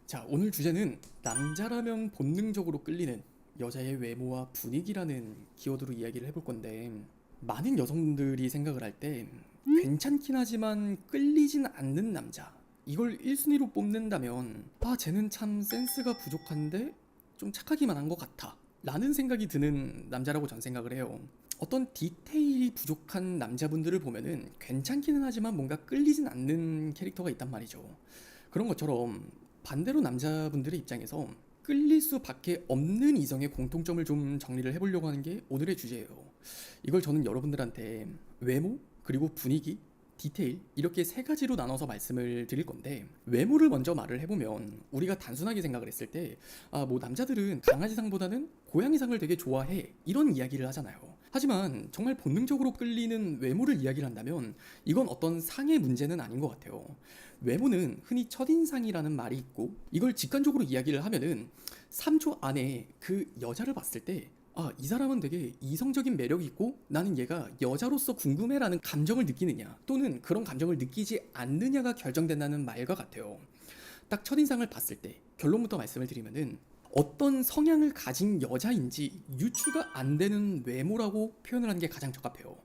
자, 오늘 주제는 남자라면 본능적으로 끌리는 여자의 외모와 분위기라는 키워드로 이야기를 해볼 건데, 많은 여성분들이 생각을 할 때 괜찮긴 하지만 끌리진 않는 남자, 이걸 1순위로 뽑는다면 쟤는 참 센스가 부족한데 좀 착하기만 한 것 같아 라는 생각이 드는 남자라고 전 생각을 해요. 어떤 디테일이 부족한 남자분들을 보면은 괜찮기는 하지만 뭔가 끌리진 않는 캐릭터가 있단 말이죠. 그런 것처럼 반대로 남자분들의 입장에서 끌릴 수밖에 없는 이성의 공통점을 좀 정리를 해보려고 하는 게 오늘의 주제예요. 이걸 저는 여러분들한테 외모, 그리고 분위기, 디테일 이렇게 세 가지로 나눠서 말씀을 드릴 건데, 외모를 먼저 말을 해보면 우리가 단순하게 생각을 했을 때 뭐 남자들은 강아지상보다는 고양이상을 되게 좋아해 이런 이야기를 하잖아요. 하지만 정말 본능적으로 끌리는 외모를 이야기를 한다면 이건 어떤 상의 문제는 아닌 것 같아요. 외모는 흔히 첫인상이라는 말이 있고, 이걸 직관적으로 이야기를 하면은 3초 안에 그 여자를 봤을 때 이 사람은 되게 이성적인 매력이 있고 나는 얘가 여자로서 궁금해라는 감정을 느끼느냐 또는 그런 감정을 느끼지 않느냐가 결정된다는 말과 같아요. 딱 첫인상을 봤을 때 결론부터 말씀을 드리면은 어떤 성향을 가진 여자인지 유추가 안 되는 외모라고 표현을 하는 게 가장 적합해요.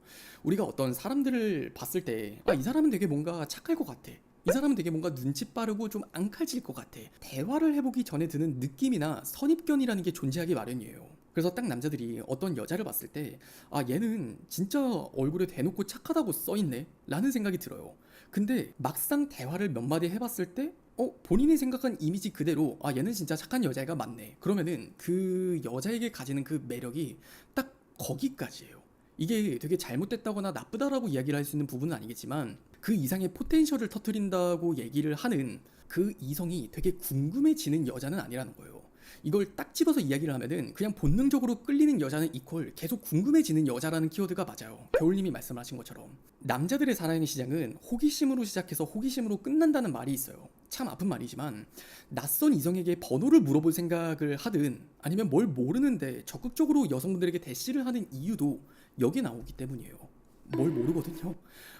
우리가 어떤 사람들을 봤을 때 이 사람은 되게 뭔가 착할 것 같아, 이 사람은 되게 뭔가 눈치 빠르고 좀 앙칼질 것 같아, 대화를 해보기 전에 드는 느낌이나 선입견이라는 게 존재하기 마련이에요. 그래서 딱 남자들이 어떤 여자를 봤을 때 얘는 진짜 얼굴에 대놓고 착하다고 써있네 라는 생각이 들어요. 근데 막상 대화를 몇 마디 해봤을 때 본인이 생각한 이미지 그대로 얘는 진짜 착한 여자애가 맞네, 그러면은 그 여자에게 가지는 그 매력이 딱 거기까지예요. 이게 되게 잘못됐다거나 나쁘다라고 이야기를 할 수 있는 부분은 아니겠지만 그 이상의 포텐셜을 터뜨린다고 얘기를 하는 그 이성이 되게 궁금해지는 여자는 아니라는 거예요. 이걸 딱 집어서 이야기를 하면은 그냥 본능적으로 끌리는 여자는 이퀄 계속 궁금해지는 여자라는 키워드가 맞아요. 겨울님이 말씀하신 것처럼 남자들의 사랑의 시작은 호기심으로 시작해서 호기심으로 끝난다는 말이 있어요. 참 아픈 말이지만 낯선 이성에게 번호를 물어볼 생각을 하든 아니면 뭘 모르는데 적극적으로 여성분들에게 대시를 하는 이유도 여기 나오기 때문이에요. 뭘 모르거든요.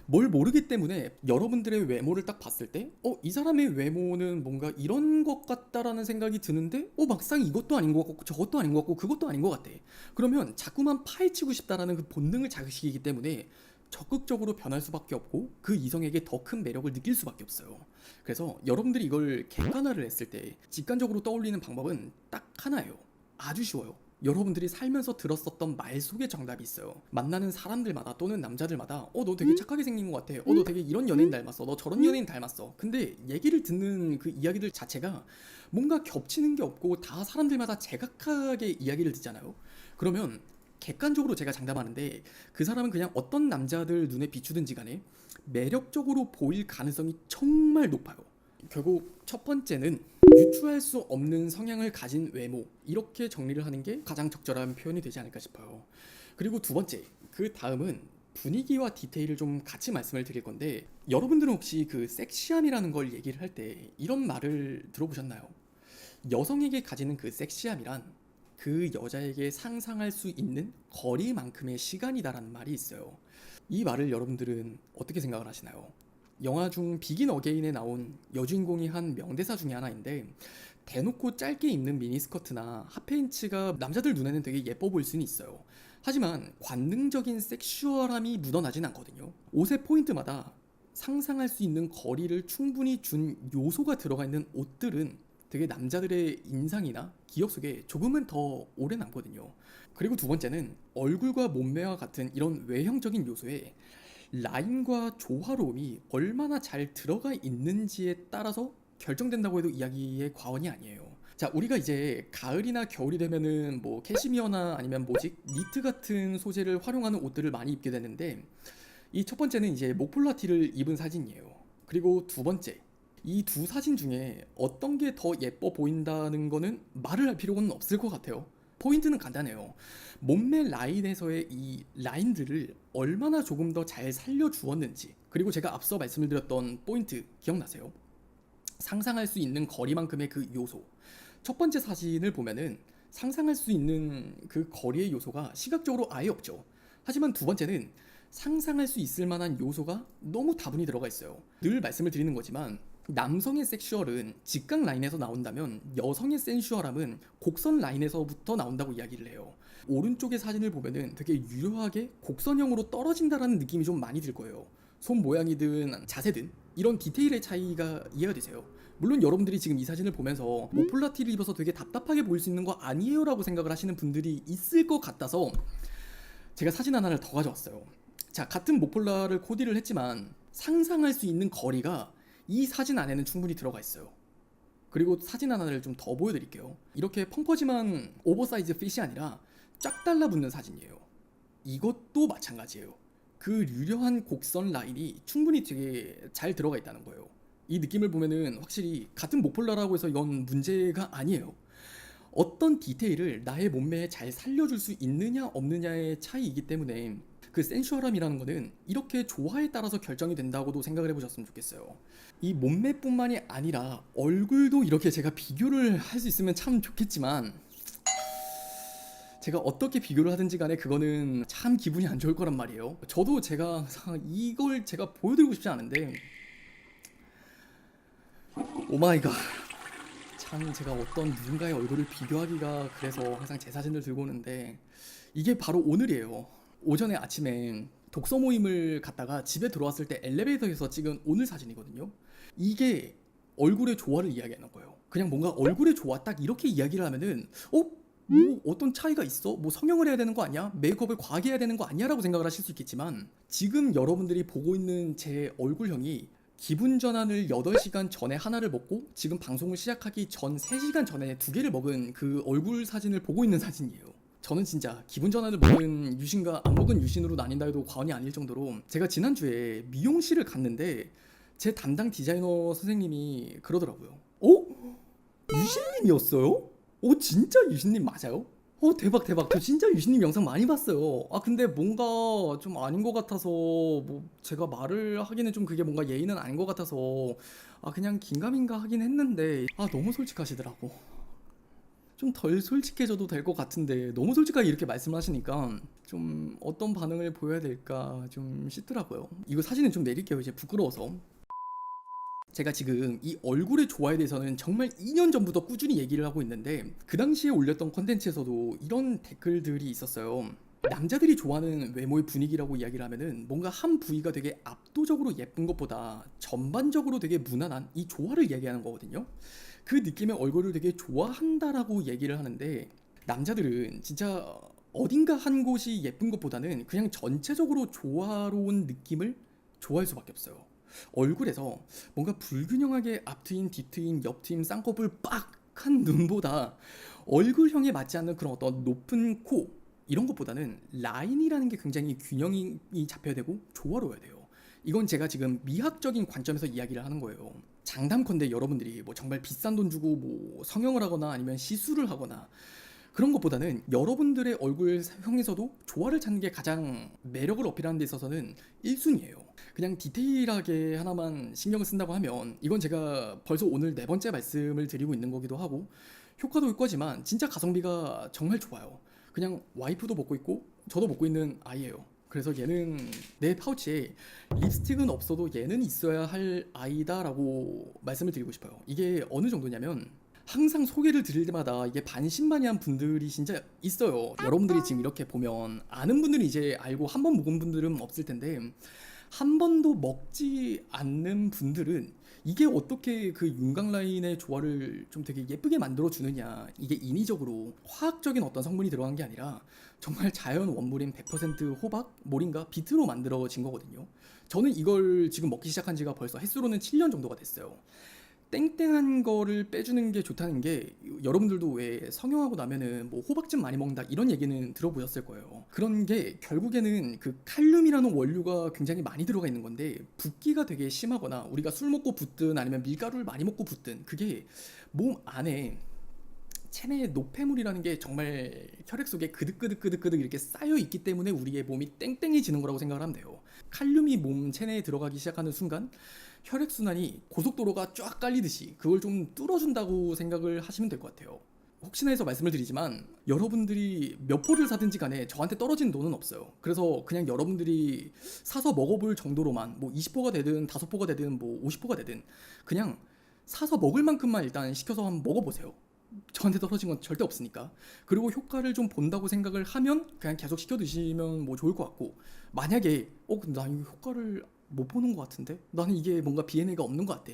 뭘 모르기 때문에 여러분들의 외모를 딱 봤을 때 이 사람의 외모는 뭔가 이런 것 같다라는 생각이 드는데 막상 이것도 아닌 것 같고 저것도 아닌 것 같고 그것도 아닌 것 같아. 그러면 자꾸만 파헤치고 싶다라는 그 본능을 자극시키기 때문에 적극적으로 변할 수밖에 없고 그 이성에게 더 큰 매력을 느낄 수밖에 없어요. 그래서 여러분들이 이걸 객관화를 했을 때 직관적으로 떠올리는 방법은 딱 하나예요. 아주 쉬워요. 여러분들이 살면서 들었었던 말 속에 정답이 있어요. 만나는 사람들마다 또는 남자들마다 너 되게 착하게 생긴 것 같아, 너 되게 이런 연예인 닮았어, 너 저런 연예인 닮았어. 근데 얘기를 듣는 그 이야기들 자체가 뭔가 겹치는 게 없고 다 사람들마다 제각하게 이야기를 듣잖아요. 그러면 객관적으로 제가 장담하는데 그 사람은 그냥 어떤 남자들 눈에 비추든지 간에 매력적으로 보일 가능성이 정말 높아요. 결국 첫 번째는 유추할 수 없는 성향을 가진 외모, 이렇게 정리를 하는 게 가장 적절한 표현이 되지 않을까 싶어요. 그리고 두 번째, 그 다음은 분위기와 디테일을 좀 같이 말씀을 드릴 건데, 여러분들은 혹시 그 섹시함이라는 걸 얘기를 할 때 이런 말을 들어보셨나요? 여성에게 가지는 그 섹시함이란 그 여자에게 상상할 수 있는 거리만큼의 시간이다라는 말이 있어요. 이 말을 여러분들은 어떻게 생각을 하시나요? 영화 중 비긴 어게인에 나온 여주인공이 한 명대사 중에 하나인데, 대놓고 짧게 입는 미니스커트나 핫팬츠가 남자들 눈에는 되게 예뻐 보일 수는 있어요. 하지만 관능적인 섹슈얼함이 묻어나진 않거든요. 옷의 포인트마다 상상할 수 있는 거리를 충분히 준 요소가 들어가 있는 옷들은 되게 남자들의 인상이나 기억 속에 조금은 더 오래 남거든요. 그리고 두 번째는 얼굴과 몸매와 같은 이런 외형적인 요소에 라인과 조화로움이 얼마나 잘 들어가 있는지에 따라서 결정된다고 해도 이야기의 과언이 아니에요. 자, 우리가 이제 가을이나 겨울이 되면은 뭐 캐시미어나 아니면 니트 같은 소재를 활용하는 옷들을 많이 입게 되는데, 이 첫 번째는 이제 목폴라 티를 입은 사진이에요. 그리고 두 번째, 이 두 사진 중에 어떤 게 더 예뻐 보인다는 거는 말을 할 필요는 없을 것 같아요. 포인트는 간단해요. 몸매 라인에서의 이 라인들을 얼마나 조금 더 잘 살려주었는지, 그리고 제가 앞서 말씀을 드렸던 포인트 기억나세요? 상상할 수 있는 거리만큼의 그 요소. 첫 번째 사진을 보면은 상상할 수 있는 그 거리의 요소가 시각적으로 아예 없죠. 하지만 두 번째는 상상할 수 있을 만한 요소가 너무 다분히 들어가 있어요. 늘 말씀을 드리는 거지만 남성의 섹슈얼은 직각 라인에서 나온다면 여성의 센슈얼함은 곡선 라인에서부터 나온다고 이야기를 해요. 오른쪽의 사진을 보면은 되게 유려하게 곡선형으로 떨어진다라는 느낌이 좀 많이 들 거예요. 손 모양이든 자세든 이런 디테일의 차이가 이해가 되세요. 물론 여러분들이 지금 이 사진을 보면서 모폴라티를 입어서 되게 답답하게 보일 수 있는 거 아니에요 라고 생각을 하시는 분들이 있을 것 같아서 제가 사진 하나를 더 가져왔어요. 자, 같은 모폴라를 코디를 했지만 상상할 수 있는 거리가 이 사진 안에는 충분히 들어가 있어요. 그리고 사진 하나를 좀 더 보여드릴게요. 이렇게 펑퍼짐한 오버사이즈 핏이 아니라 쫙 달라붙는 사진이에요. 이것도 마찬가지예요. 그 유려한 곡선 라인이 충분히 되게 잘 들어가 있다는 거예요. 이 느낌을 보면은 확실히 같은 모폴라라고 해서 이건 문제가 아니에요. 어떤 디테일을 나의 몸매에 잘 살려줄 수 있느냐 없느냐의 차이이기 때문에 그 센슈얼함이라는 거는 이렇게 조화에 따라서 결정이 된다고도 생각을 해보셨으면 좋겠어요. 이 몸매뿐만이 아니라 얼굴도 이렇게 제가 비교를 할 수 있으면 참 좋겠지만 제가 어떻게 비교를 하든지 간에 그거는 참 기분이 안 좋을 거란 말이에요. 저도 제가 이걸 제가 보여드리고 싶지 않은데 오마이갓, 참 제가 어떤 누군가의 얼굴을 비교하기가 그래서 항상 제 사진을 들고 오는데 이게 바로 오늘이에요. 오전에 아침에 독서 모임을 갔다가 집에 들어왔을 때 엘리베이터에서 찍은 오늘 사진이거든요. 이게 얼굴의 조화를 이야기하는 거예요. 그냥 뭔가 얼굴의 조화 딱 이렇게 이야기를 하면은 뭐 어떤 차이가 있어? 뭐 성형을 해야 되는 거 아니야? 메이크업을 과하게 해야 되는 거 아니야? 라고 생각을 하실 수 있겠지만 지금 여러분들이 보고 있는 제 얼굴형이 기분 전환을 8시간 전에 하나를 먹고 지금 방송을 시작하기 전 3시간 전에 2개를 먹은 그 얼굴 사진을 보고 있는 사진이에요. 저는 진짜 기분 전환을 먹은 유신과 안 먹은 유신으로 나뉜다 해도 과언이 아닐 정도로 제가 지난주에 미용실을 갔는데 제 담당 디자이너 선생님이 그러더라고요. 유신님이었어요? 진짜 유신님 맞아요? 대박 대박. 저 진짜 유신님 영상 많이 봤어요. 근데 뭔가 좀 아닌 것 같아서 뭐 제가 말을 하기는 좀 그게 뭔가 예의는 아닌 것 같아서 그냥 긴가민가 하긴 했는데 너무 솔직하시더라고. 좀 덜 솔직해져도 될 것 같은데 너무 솔직하게 이렇게 말씀을 하시니까 좀 어떤 반응을 보여야 될까 좀 싶더라고요. 이거 사진은 좀 내릴게요. 이제 부끄러워서. 제가 지금 이 얼굴의 조화에 대해서는 정말 2년 전부터 꾸준히 얘기를 하고 있는데 그 당시에 올렸던 컨텐츠에서도 이런 댓글들이 있었어요. 남자들이 좋아하는 외모의 분위기라고 이야기를 하면은 뭔가 한 부위가 되게 압도적으로 예쁜 것보다 전반적으로 되게 무난한 이 조화를 이야기하는 거거든요. 그 느낌의 얼굴을 되게 좋아한다라고 얘기를 하는데 남자들은 진짜 어딘가 한 곳이 예쁜 것보다는 그냥 전체적으로 조화로운 느낌을 좋아할 수밖에 없어요. 얼굴에서 뭔가 불균형하게 앞트임, 뒤트임, 옆트임, 쌍꺼풀 빡한 눈보다 얼굴형에 맞지 않는 그런 어떤 높은 코 이런 것보다는 라인이라는 게 굉장히 균형이 잡혀야 되고 조화로워야 돼요. 이건 제가 지금 미학적인 관점에서 이야기를 하는 거예요. 장담컨대 여러분들이 뭐 정말 비싼 돈 주고 뭐 성형을 하거나 아니면 시술을 하거나 그런 것보다는 여러분들의 얼굴형에서도 조화를 찾는 게 가장 매력을 어필하는 데 있어서는 1순위예요. 그냥 디테일하게 하나만 신경을 쓴다고 하면 이건 제가 벌써 오늘 4번째 말씀을 드리고 있는 거기도 하고 효과도 효과지만 진짜 가성비가 정말 좋아요. 그냥 와이프도 먹고 있고 저도 먹고 있는 아이예요. 그래서 얘는 내 파우치에 립스틱은 없어도 얘는 있어야 할 아이다라고 말씀을 드리고 싶어요. 이게 어느 정도냐면 항상 소개를 드릴 때마다 이게 반신반의한 분들이 진짜 있어요. 여러분들이 지금 이렇게 보면 아는 분들은 이제 알고 한 번 먹은 분들은 없을 텐데 한 번도 먹지 않는 분들은 이게 어떻게 그 윤곽 라인의 조화를 좀 되게 예쁘게 만들어 주느냐, 이게 인위적으로 화학적인 어떤 성분이 들어간 게 아니라 정말 자연 원물인 100% 호박, 모링가, 비트로 만들어진 거거든요. 저는 이걸 지금 먹기 시작한 지가 벌써 횟수로는 7년 정도가 됐어요. 땡땡한 거를 빼주는 게 좋다는 게 여러분들도 왜 성형하고 나면은 뭐 호박즙 많이 먹는다 이런 얘기는 들어보셨을 거예요. 그런 게 결국에는 그 칼륨이라는 원료가 굉장히 많이 들어가 있는 건데 붓기가 되게 심하거나 우리가 술 먹고 붓든 아니면 밀가루를 많이 먹고 붓든 그게 몸 안에 체내의 노폐물이라는 게 정말 혈액 속에 그득그득 이렇게 쌓여 있기 때문에 우리의 몸이 땡땡해지는 거라고 생각을 하면 돼요. 칼륨이 몸 체내에 들어가기 시작하는 순간 혈액순환이 고속도로가 쫙 깔리듯이 그걸 좀 뚫어준다고 생각을 하시면 될 것 같아요. 혹시나 해서 말씀을 드리지만 여러분들이 몇 포를 사든지 간에 저한테 떨어진 돈은 없어요. 그래서 그냥 여러분들이 사서 먹어볼 정도로만 뭐 20포가 되든 5포가 되든 뭐 50포가 되든 그냥 사서 먹을 만큼만 일단 시켜서 한번 먹어보세요. 저한테 떨어진 건 절대 없으니까. 그리고 효과를 좀 본다고 생각을 하면 그냥 계속 시켜 드시면 뭐 좋을 것 같고, 만약에 근데 나 이거 효과를 못 보는 것 같은데? 나는 이게 뭔가 비엔에가 없는 것 같아.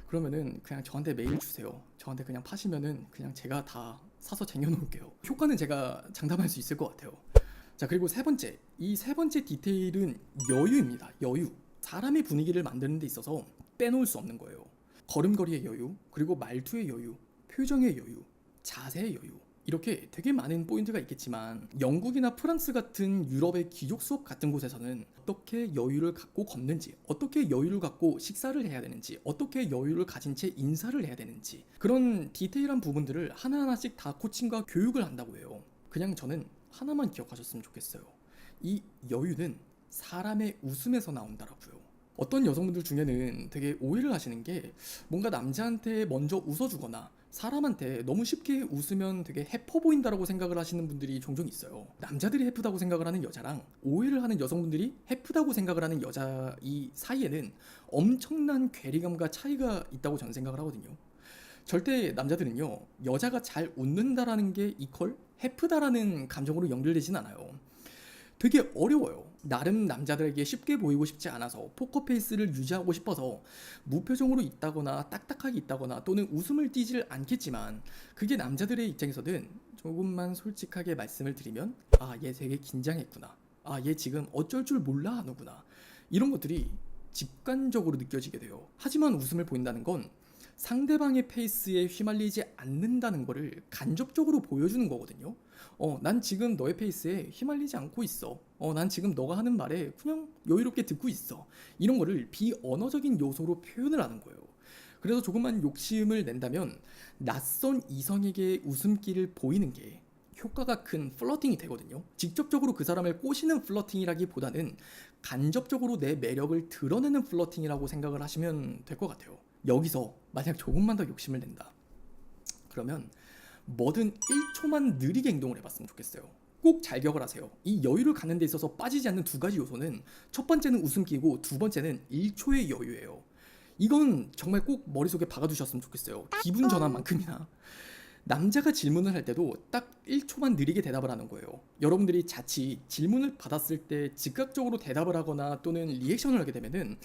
그러면은 그냥 저한테 메일 주세요. 저한테 그냥 파시면은 그냥 제가 다 사서 쟁여놓을게요. 효과는 제가 장담할 수 있을 것 같아요. 자, 그리고 세 번째. 이 세 번째 디테일은 여유입니다. 여유. 사람의 분위기를 만드는 데 있어서 빼놓을 수 없는 거예요. 걸음걸이의 여유, 그리고 말투의 여유, 표정의 여유, 자세의 여유. 이렇게 되게 많은 포인트가 있겠지만 영국이나 프랑스 같은 유럽의 귀족 수업 같은 곳에서는 어떻게 여유를 갖고 걷는지, 어떻게 여유를 갖고 식사를 해야 되는지, 어떻게 여유를 가진 채 인사를 해야 되는지, 그런 디테일한 부분들을 하나하나씩 다 코칭과 교육을 한다고 해요. 그냥 저는 하나만 기억하셨으면 좋겠어요. 이 여유는 사람의 웃음에서 나온다라고요. 어떤 여성분들 중에는 되게 오해를 하시는 게, 뭔가 남자한테 먼저 웃어주거나 사람한테 너무 쉽게 웃으면 되게 해퍼 보인다라고 생각을 하시는 분들이 종종 있어요. 남자들이 해프다고 생각을 하는 여자랑 오해를 하는 여성분들이 해프다고 생각을 하는 여자 이 사이에는 엄청난 괴리감과 차이가 있다고 저는 생각을 하거든요. 절대 남자들은요, 여자가 잘 웃는다라는 게 이퀄 해프다라는 감정으로 연결되진 않아요. 되게 어려워요. 나름 남자들에게 쉽게 보이고 싶지 않아서 포커페이스를 유지하고 싶어서 무표정으로 있다거나 딱딱하게 있다거나 또는 웃음을 띠질 않겠지만, 그게 남자들의 입장에서는 조금만 솔직하게 말씀을 드리면 얘 되게 긴장했구나, 얘 지금 어쩔 줄 몰라 하는구나, 이런 것들이 직관적으로 느껴지게 돼요. 하지만 웃음을 보인다는 건 상대방의 페이스에 휘말리지 않는다는 거를 간접적으로 보여주는 거거든요. 난 지금 너의 페이스에 휘말리지 않고 있어. 난 지금 너가 하는 말에 그냥 여유롭게 듣고 있어. 이런 거를 비언어적인 요소로 표현을 하는 거예요. 그래서 조금만 욕심을 낸다면 낯선 이성에게 웃음기를 보이는 게 효과가 큰 플러팅이 되거든요. 직접적으로 그 사람을 꼬시는 플러팅이라기보다는 간접적으로 내 매력을 드러내는 플러팅이라고 생각을 하시면 될 것 같아요. 여기서 만약 조금만 더 욕심을 낸다, 그러면 뭐든 1초만 느리게 행동을 해봤으면 좋겠어요. 꼭 잘 기억을 하세요. 이 여유를 갖는 데 있어서 빠지지 않는 두 가지 요소는, 첫 번째는 웃음기고 두 번째는 1초의 여유예요. 이건 정말 꼭 머릿속에 박아두셨으면 좋겠어요. 기분 전환만큼이나. 남자가 질문을 할 때도 딱 1초만 느리게 대답을 하는 거예요. 여러분들이 자칫 질문을 받았을 때 즉각적으로 대답을 하거나 또는 리액션을 하게 되면은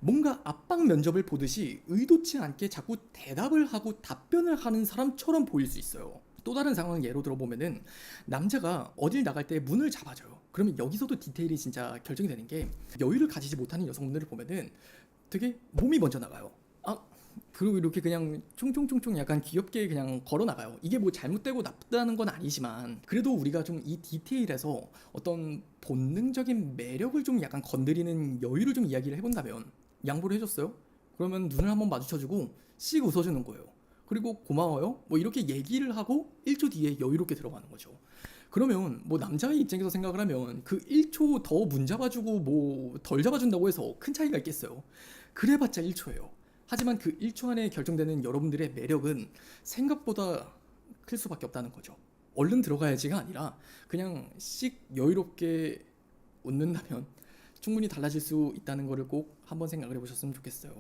뭔가 압박 면접을 보듯이 의도치 않게 자꾸 대답을 하고 답변을 하는 사람처럼 보일 수 있어요. 또 다른 상황을 예로 들어보면은, 남자가 어딜 나갈 때 문을 잡아줘요. 그러면 여기서도 디테일이 진짜 결정이 되는 게, 여유를 가지지 못하는 여성분들을 보면은 되게 몸이 먼저 나가요. 그리고 이렇게 그냥 총총총총 약간 귀엽게 그냥 걸어 나가요. 이게 뭐 잘못되고 나쁘다는 건 아니지만, 그래도 우리가 좀 이 디테일에서 어떤 본능적인 매력을 좀 약간 건드리는 여유를 좀 이야기를 해본다면, 양보를 해줬어요? 그러면 눈을 한번 마주쳐주고 씩 웃어주는 거예요. 그리고 고마워요? 뭐 이렇게 얘기를 하고 1초 뒤에 여유롭게 들어가는 거죠. 그러면 뭐 남자의 입장에서 생각을 하면 그 1초 더 문 잡아주고 뭐 덜 잡아준다고 해서 큰 차이가 있겠어요? 그래봤자 1초예요. 하지만 그 1초 안에 결정되는 여러분들의 매력은 생각보다 클 수밖에 없다는 거죠. 얼른 들어가야지가 아니라 그냥 씩 여유롭게 웃는다면 충분히 달라질 수 있다는 거를 꼭 한번 생각을 해보셨으면 좋겠어요.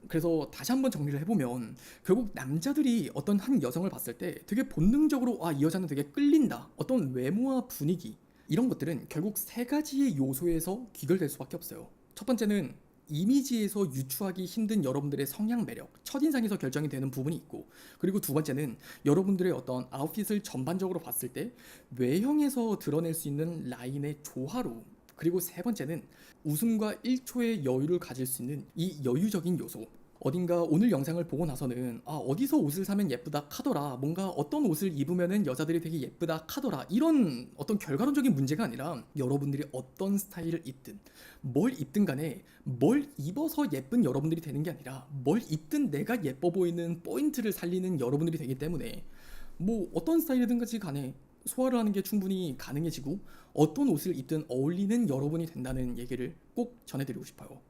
그래서 다시 한번 정리를 해보면, 결국 남자들이 어떤 한 여성을 봤을 때 되게 본능적으로 이 여자는 되게 끌린다, 어떤 외모와 분위기, 이런 것들은 결국 세 가지의 요소에서 귀결될 수밖에 없어요. 첫 번째는 이미지에서 유추하기 힘든 여러분들의 성향 매력, 첫인상에서 결정이 되는 부분이 있고, 그리고 두 번째는 여러분들의 어떤 아웃핏을 전반적으로 봤을 때 외형에서 드러낼 수 있는 라인의 조화로움, 그리고 세 번째는 웃음과 1초의 여유를 가질 수 있는 이 여유적인 요소. 어딘가 오늘 영상을 보고 나서는 어디서 옷을 사면 예쁘다 카더라, 뭔가 어떤 옷을 입으면은 여자들이 되게 예쁘다 카더라, 이런 어떤 결과론적인 문제가 아니라, 여러분들이 어떤 스타일을 입든 뭘 입든 간에 뭘 입어서 예쁜 여러분들이 되는 게 아니라, 뭘 입든 내가 예뻐 보이는 포인트를 살리는 여러분들이 되기 때문에, 뭐 어떤 스타일이든지 간에 소화를 하는 게 충분히 가능해지고, 어떤 옷을 입든 어울리는 여러분이 된다는 얘기를 꼭 전해드리고 싶어요.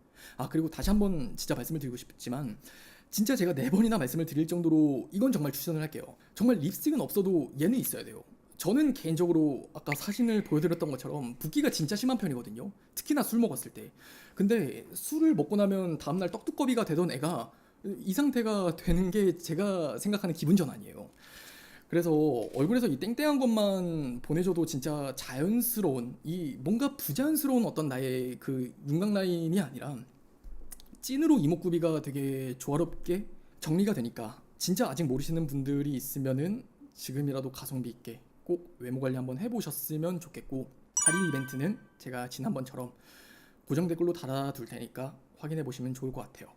그리고 다시 한번 진짜 말씀을 드리고 싶지만, 진짜 제가 4번이나 말씀을 드릴 정도로 이건 정말 추천을 할게요. 정말 립스틱은 없어도 얘는 있어야 돼요. 저는 개인적으로 아까 사진을 보여드렸던 것처럼 붓기가 진짜 심한 편이거든요. 특히나 술 먹었을 때. 근데 술을 먹고 나면 다음날 떡두꺼비가 되던 애가 이 상태가 되는 게 제가 생각하는 기분 전환이에요. 그래서 얼굴에서 이 땡땡한 것만 보내줘도 진짜 자연스러운, 이 뭔가 부자연스러운 어떤 나의 그 윤곽 라인이 아니라 찐으로 이목구비가 되게 조화롭게 정리가 되니까, 진짜 아직 모르시는 분들이 있으면은 지금이라도 가성비 있게 꼭 외모 관리 한번 해보셨으면 좋겠고, 할인 이벤트는 제가 지난번처럼 고정 댓글로 달아둘 테니까 확인해 보시면 좋을 것 같아요.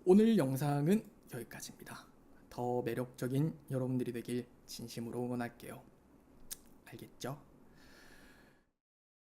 오늘 영상은 여기까지입니다. 더 매력적인 여러분들이 되길 진심으로 응원할게요. 알겠죠?